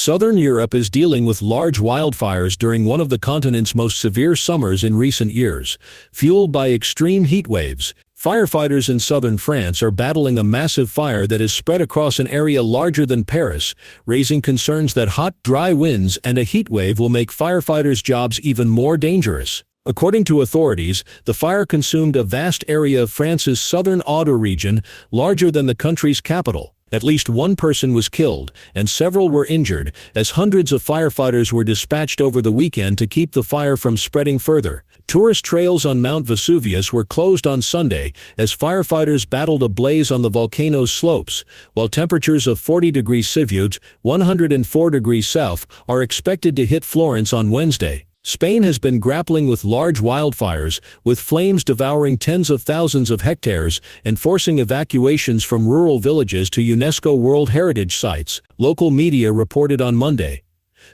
Southern Europe is dealing with large wildfires during one of the continent's most severe summers in recent years, fueled by extreme heat waves. Firefighters in southern France are battling a massive fire that is spread across an area larger than Paris, raising concerns that hot, dry winds and a heat wave will make firefighters' jobs even more dangerous. According to authorities, the fire consumed a vast area of France's southern Aude region, larger than the country's capital. At least one person was killed, and several were injured, as hundreds of firefighters were dispatched over the weekend to keep the fire from spreading further. Tourist trails on Mount Vesuvius were closed on Sunday, as firefighters battled a blaze on the volcano's slopes, while temperatures of 40 degrees Celsius (104 degrees South) are expected to hit Florence on Wednesday. Spain has been grappling with large wildfires, with flames devouring tens of thousands of hectares and forcing evacuations from rural villages to UNESCO World Heritage Sites, local media reported on Monday.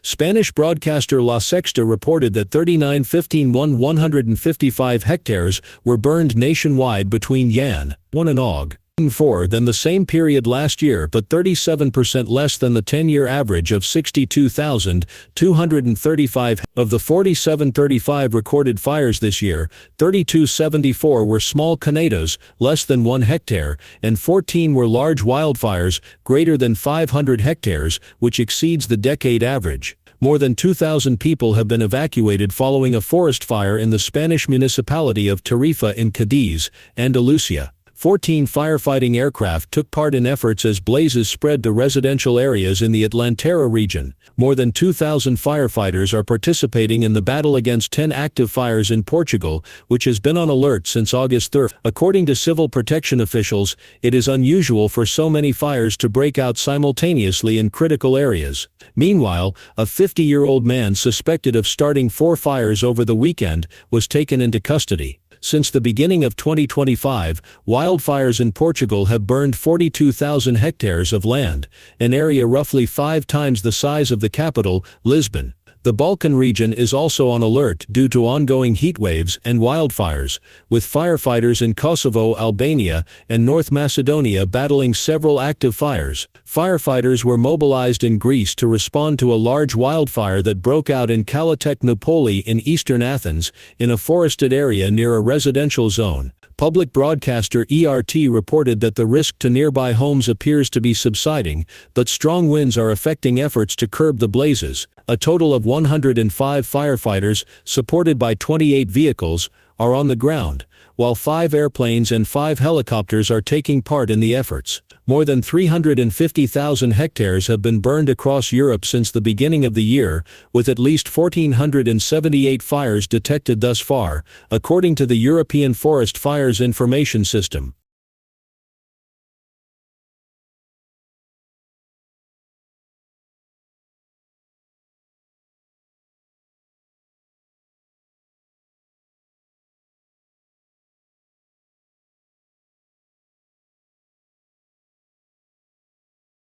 Spanish broadcaster La Sexta reported that 155 hectares were burned nationwide between Jan. 1 and Aug. 4 than the same period last year, but 37% less than the 10-year average of 62,235. Of the 4,735 recorded fires this year, 3,274 were small tornadoes, less than 1 hectare, and 14 were large wildfires, greater than 500 hectares, which exceeds the decade average. More than 2,000 people have been evacuated following a forest fire in the Spanish municipality of Tarifa in Cadiz, Andalusia. 14 firefighting aircraft took part in efforts as blazes spread to residential areas in the Atlantera region. More than 2,000 firefighters are participating in the battle against 10 active fires in Portugal, which has been on alert since August 3. According to civil protection officials, it is unusual for so many fires to break out simultaneously in critical areas. Meanwhile, a 50-year-old man suspected of starting 4 fires over the weekend was taken into custody. Since the beginning of 2025, wildfires in Portugal have burned 42,000 hectares of land, an area roughly 5 times the size of the capital, Lisbon. The Balkan region is also on alert due to ongoing heat waves and wildfires, with firefighters in Kosovo, Albania, and North Macedonia battling several active fires. Firefighters were mobilized in Greece to respond to a large wildfire that broke out in Kalateknopoli in eastern Athens, in a forested area near a residential zone. Public broadcaster ERT reported that the risk to nearby homes appears to be subsiding, but strong winds are affecting efforts to curb the blazes. A total of 105 firefighters, supported by 28 vehicles, are on the ground, while 5 airplanes and 5 helicopters are taking part in the efforts. More than 350,000 hectares have been burned across Europe since the beginning of the year, with at least 1,478 fires detected thus far, according to the European Forest Fires Information System.